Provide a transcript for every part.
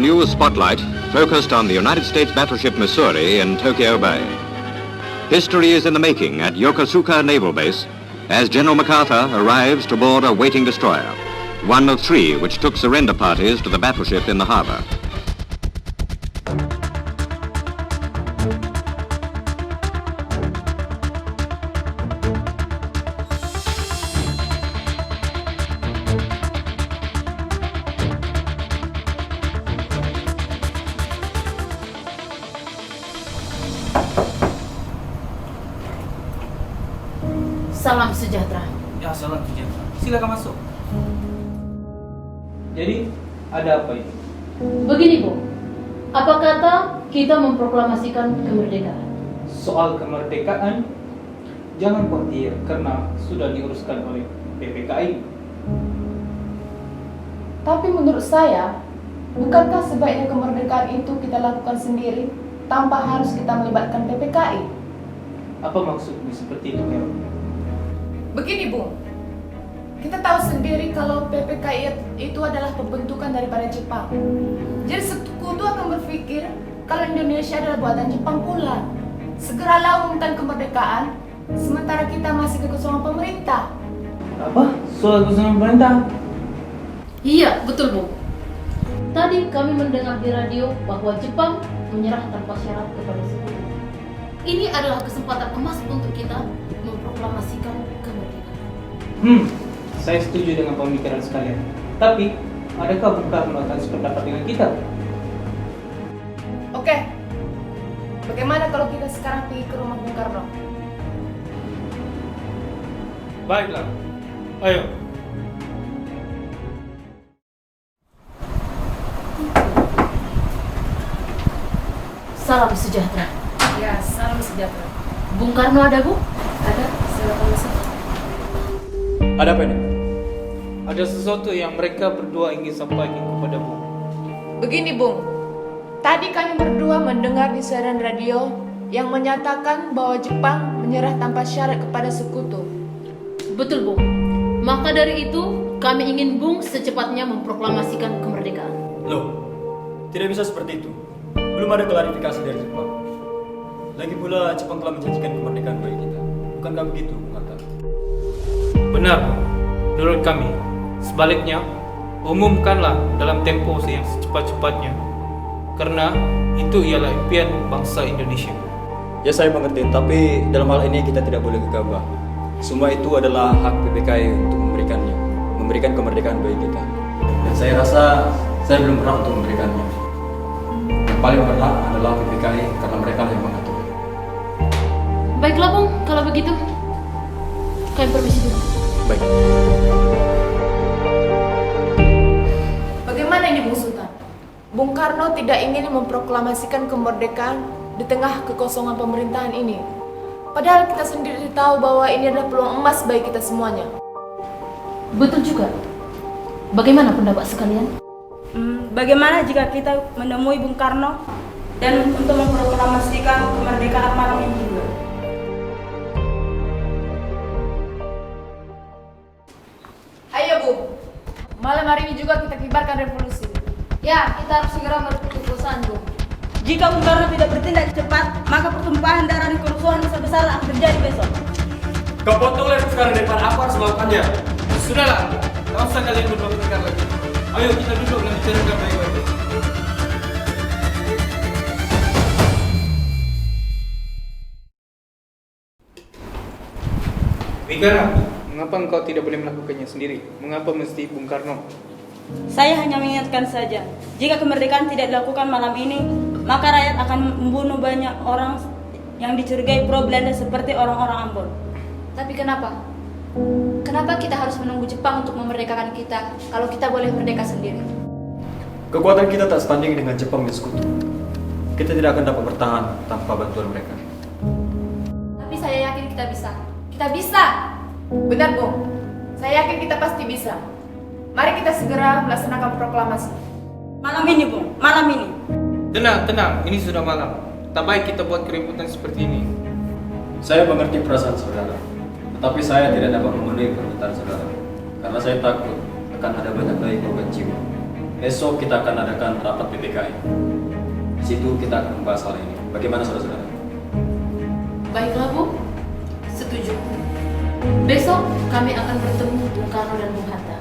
news spotlight focused on the United States battleship Missouri in Tokyo Bay. History is in the making at Yokosuka Naval Base as General MacArthur arrives to board a waiting destroyer, one of three which took surrender parties to the battleship in the harbor. Salam sejahtera. Ya, salam sejahtera. Silakan masuk. Jadi, ada apa ini? Begini, Bu. Apa kata kita memproklamasikan kemerdekaan? Soal kemerdekaan, jangan khawatir karena sudah diuruskan oleh PPKI. Tapi menurut saya, bukankah sebaiknya kemerdekaan itu kita lakukan sendiri tanpa harus kita melibatkan PPKI? Apa maksudnya seperti itu, Mel? Begini, Bu. Kita tahu sendiri kalau PPKI itu adalah pembentukan daripada Jepang. Jadi sekutu akan berpikir kalau Indonesia adalah buatan Jepang pula. Segeralah umumkan kemerdekaan, sementara kita masih kekosongan pemerintah. Apa? Soal kekosongan pemerintah? Iya, betul, Bu. Tadi kami mendengar di radio bahwa Jepang menyerah tanpa syarat kepada sekutu. Ini adalah kesempatan emas untuk kita memproklamasikan kemerdekaan. Saya setuju dengan pemikiran sekalian. Tapi, adakah Bung Karno akan sependapat dengan kita? Oke. Bagaimana kalau kita sekarang pergi ke rumah Bung Karno? Baiklah. Ayo. Salam sejahtera. Ya, salam sejahtera. Bung Karno ada, Bu? Ada, silakan masuk. Ada apa ini? Ada sesuatu yang mereka berdua ingin sampaikan kepada Bung. Begini, Bung. Tadi kami berdua mendengar di siaran radio yang menyatakan bahwa Jepang menyerah tanpa syarat kepada sekutu. Betul, Bu. Maka dari itu, kami ingin Bung secepatnya memproklamasikan kemerdekaan. Loh, tidak bisa seperti itu. Belum ada klarifikasi dari Jepang. Lagi pula Jepang telah menjanjikan kemerdekaan bagi kita. Bukankah begitu, Bung Hatta? Benar, menurut kami. Sebaliknya, umumkanlah dalam tempo yang secepat-cepatnya. Karena itu ialah impian bangsa Indonesia. Ya, saya mengerti, tapi dalam hal ini kita tidak boleh gegabah. Semua itu adalah hak PPKI untuk memberikannya, memberikan kemerdekaan bagi kita. Dan saya rasa saya belum berhak untuk memberikannya. Yang paling berhak adalah PPKI karena mereka yang mengatur. Baiklah, Bung. Kalau begitu, kami permisi dulu. Baik. Bagaimana ini, Bung Sultan? Bung Karno tidak ingin memproklamasikan kemerdekaan di tengah kekosongan pemerintahan ini. Padahal kita sendiri tahu bahwa ini adalah peluang emas bagi kita semuanya. Betul juga. Bagaimana pendapat sekalian? Bagaimana jika kita menemui Bung Karno dan untuk memproklamasikan kemerdekaan malam ini juga? Ayo, Bu. Malam hari ini juga kita kibarkan revolusi. Ya, kita harus segera merebut kekuasaan, Bung. Jika Bung Karno tidak bertindak cepat, maka pertumpahan darah dan kerusuhan besar-besaran akan terjadi besok. Kau potonglah sekarang daripada aku harus melakukannya. Sudahlah, tak usah kalian berdua lagi. Ayo kita duduk dan bicarakan baik-baik. Wigara, mengapa engkau tidak boleh melakukannya sendiri? Mengapa mesti Bung Karno? Saya hanya mengingatkan saja, jika kemerdekaan tidak dilakukan malam ini, maka rakyat akan membunuh banyak orang yang dicurigai pro Belanda seperti orang-orang Ambon. Tapi kenapa? Kenapa kita harus menunggu Jepang untuk memerdekakan kita kalau kita boleh merdeka sendiri? Kekuatan kita tak sebanding dengan Jepang dan sekutu. Kita tidak akan dapat bertahan tanpa bantuan mereka. Tapi saya yakin kita bisa. Kita bisa! Benar, Bung. Saya yakin kita pasti bisa. Mari kita segera melaksanakan proklamasi. Malam ini, Bung. Malam ini. Tenang, ini sudah malam. Tak baik kita buat keributan seperti ini. Saya mengerti perasaan saudara, tetapi saya tidak dapat memenuhi permintaan saudara. Karena saya takut akan ada banyak lagi korban jiwa. Esok kita akan adakan rapat PPKI. Di situ kita akan membahas hal ini. Bagaimana saudara-saudara? Baiklah, Bu. Setuju. Besok kami akan bertemu Bung Karno dan Bung Hatta.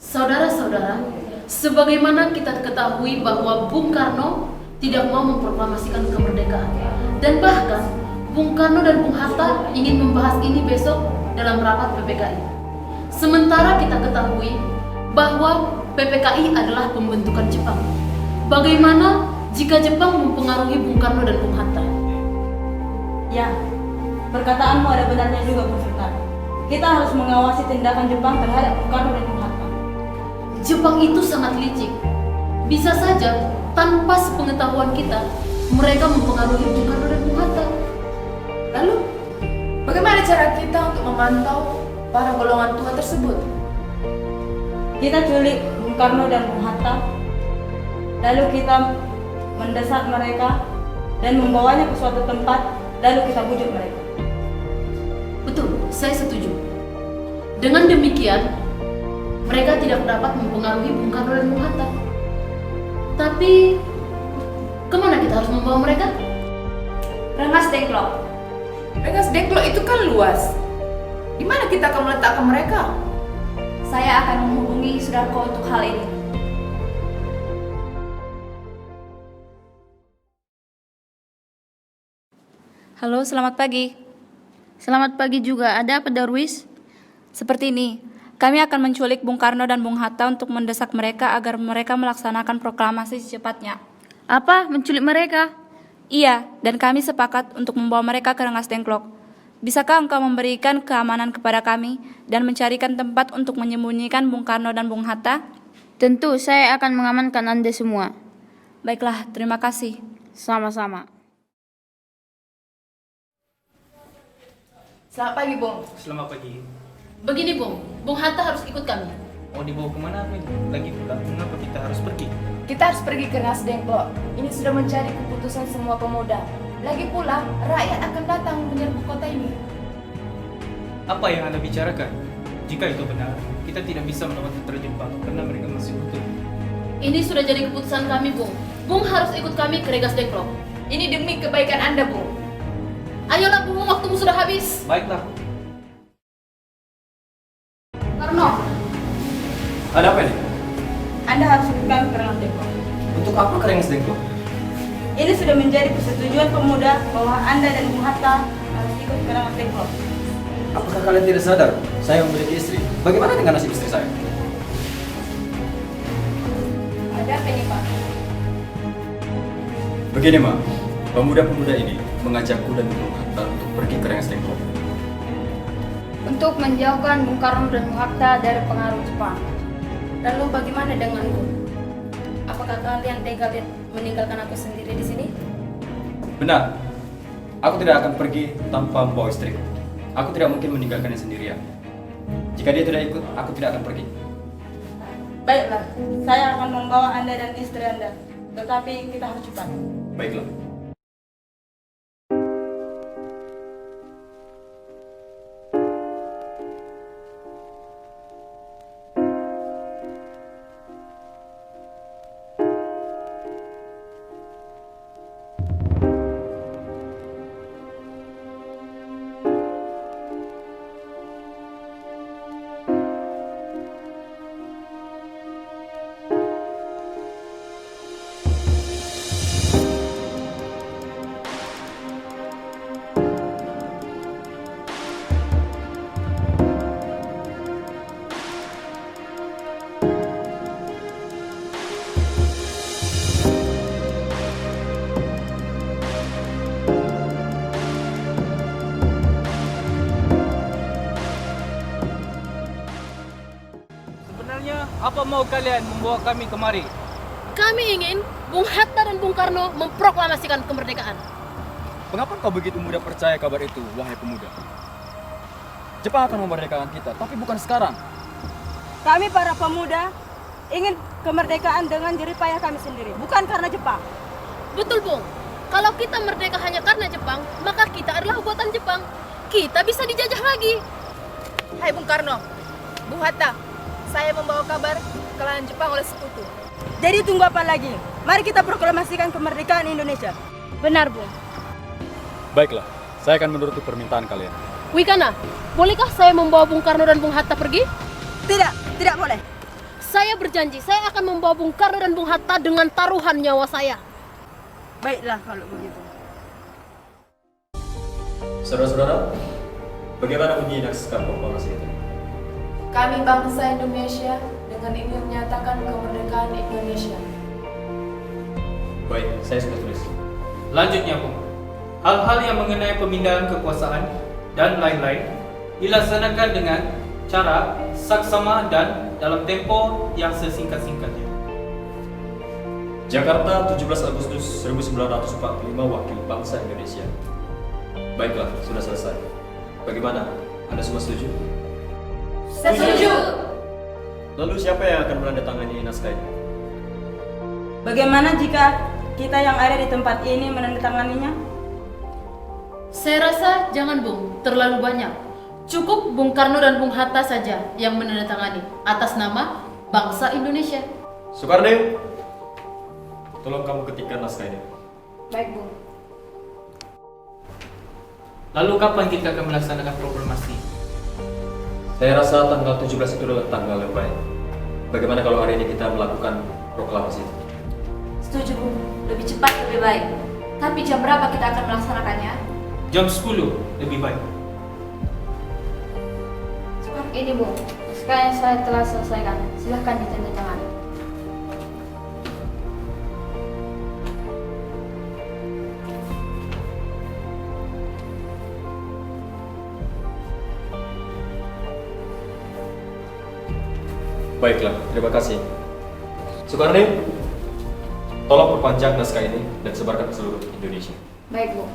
Saudara-saudara, sebagaimana kita ketahui bahwa Bung Karno tidak mau memproklamasikan kemerdekaan. Dan bahkan, Bung Karno dan Bung Hatta ingin membahas ini besok dalam rapat PPKI. Sementara kita ketahui bahwa PPKI adalah pembentukan Jepang. Bagaimana jika Jepang mempengaruhi Bung Karno dan Bung Hatta? Ya, perkataanmu ada benarnya juga, Bung Sultan. Kita harus mengawasi tindakan Jepang terhadap Bung Karno dan Bung Hatta. Jepang itu sangat licik. Bisa saja tanpa sepengetahuan kita, mereka mempengaruhi Bung Karno dan Bung Hatta. Lalu, bagaimana cara kita untuk memantau para golongan tua tersebut? Kita culik Bung Karno dan Bung Hatta, lalu kita mendesak mereka dan membawanya ke suatu tempat, lalu kita bujuk mereka. Betul, saya setuju. Dengan demikian, mereka tidak dapat mempengaruhi Bung Karno dan Bung Hatta. Tapi, kemana kita harus membawa mereka? Rengas Dengklok. Rengas Dengklok itu kan luas. Di mana kita akan meletakkan mereka? Saya akan menghubungi saudaraku untuk hal ini. Halo, selamat pagi. Selamat pagi juga. Ada apa, Darwis? Seperti ini, kami akan menculik Bung Karno dan Bung Hatta untuk mendesak mereka agar mereka melaksanakan proklamasi secepatnya. Apa? Menculik mereka? Iya, dan kami sepakat untuk membawa mereka ke Rengas Dengklok. Bisakah engkau memberikan keamanan kepada kami dan mencarikan tempat untuk menyembunyikan Bung Karno dan Bung Hatta? Tentu, saya akan mengamankan Anda semua. Baiklah, terima kasih. Sama-sama. Selamat pagi, Bung. Selamat pagi. Begini, Bung. Bung Hatta harus ikut kami. Mau dibawa kemana nih? Lagi pula, mengapa kita harus pergi? Kita harus pergi ke Rengas Dengklok. Ini sudah menjadi keputusan semua pemuda. Lagi pula, rakyat akan datang menyerbu kota ini. Apa yang Anda bicarakan? Jika itu benar, kita tidak bisa melawan tentara Jepang karena mereka masih utuh. Ini sudah jadi keputusan kami, Bung. Bung harus ikut kami ke Rengas Dengklok. Ini demi kebaikan Anda, Bung. Ayolah, Bung, waktumu sudah habis. Baiklah. Karno, Ada apa ini? Anda harus ikut kami ke Rengas Dengklok. Untuk apa ke Rengas Dengklok? Ini sudah menjadi persetujuan pemuda bahwa Anda dan Bung Hatta harus ikut ke Rengas Dengklok. Apakah kalian tidak sadar? Saya memiliki istri. Bagaimana dengan nasib istri saya? Ada apa ini, Pak? Begini, Ma. Pemuda-pemuda ini mengajakku dan Bung Hatta untuk pergi ke Rengas Dengklok. Untuk menjauhkan Bung Karno dan Bung Hatta dari pengaruh Jepang. Lalu bagaimana denganku? Apakah kalian tega meninggalkan aku sendiri di sini? Benar. Aku tidak akan pergi tanpa membawa istri. Aku tidak mungkin meninggalkannya sendirian. Jika dia tidak ikut, aku tidak akan pergi. Baiklah, saya akan membawa Anda dan istri Anda. Tetapi kita harus cepat. Baiklah. Apa mau kalian membawa kami kemari? kami ingin Bung Hatta dan Bung Karno memproklamasikan kemerdekaan. Mengapa kau begitu mudah percaya kabar itu, wahai pemuda? Jepang akan memerdekakan kita, tapi bukan sekarang. Kami para pemuda ingin kemerdekaan dengan jerih payah kami sendiri, bukan karena Jepang. Betul, Bung. Kalau kita merdeka hanya karena Jepang, maka kita adalah buatan Jepang. Kita bisa dijajah lagi. Hai Bung Karno, Bung Hatta, saya membawa kabar kekalahan Jepang oleh sekutu. Jadi tunggu apa lagi? Mari kita proklamasikan kemerdekaan Indonesia. Benar, Bung. Baiklah, saya akan menuruti permintaan kalian. Wikana, bolehkah saya membawa Bung Karno dan Bung Hatta pergi? Tidak boleh. Saya berjanji, saya akan membawa Bung Karno dan Bung Hatta dengan taruhan nyawa saya. Baiklah kalau begitu. Saudara-saudara, bagaimana bunyi naskah proklamasi itu? Kami bangsa Indonesia dengan ingin menyatakan kemerdekaan Indonesia. Baik, saya sudah tulis. Lanjutnya, Bung. Hal-hal yang mengenai pemindahan kekuasaan dan lain-lain dilaksanakan dengan cara saksama dan dalam tempo yang sesingkat-singkatnya. Jakarta, 17 Agustus 1945, Wakil Bangsa Indonesia. Baiklah, sudah selesai. Bagaimana? Anda semua setuju? Setuju. Lalu siapa yang akan menandatangani naskah ini? Bagaimana jika kita yang ada di tempat ini menandatanganinya? Saya rasa jangan Bung, terlalu banyak. Cukup Bung Karno dan Bung Hatta saja yang menandatangani atas nama bangsa Indonesia. Soekarno, tolong kamu ketikkan naskah ini. Baik, Bung. Lalu kapan kita akan melaksanakan proklamasi? Saya rasa tanggal 17 itu adalah tanggal yang baik. Bagaimana kalau hari ini kita melakukan proklamasi itu? Setuju, Bung. Lebih cepat lebih baik. Tapi jam berapa kita akan melaksanakannya? Jam 10 lebih baik. Ini, Bung. Sekarang saya telah selesaikan. Silahkan ditandatangani. Baiklah, terima kasih. Soekarno, tolong perpanjang naskah ini dan sebarkan ke seluruh Indonesia. Baik, Bung.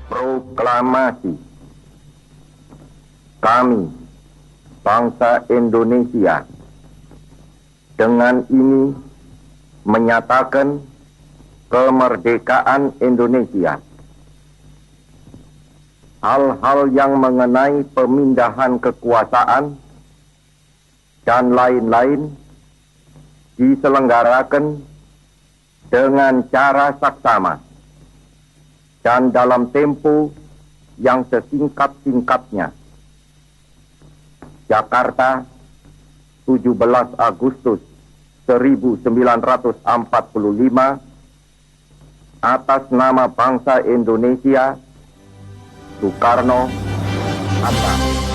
Proklamasi. Kami, bangsa Indonesia, dengan ini menyatakan kemerdekaan Indonesia. Hal-hal yang mengenai pemindahan kekuasaan dan lain-lain diselenggarakan dengan cara saksama dan dalam tempo yang sesingkat-singkatnya. Jakarta, 17 Agustus 1945, atas nama bangsa Indonesia, Soekarno, Hatta.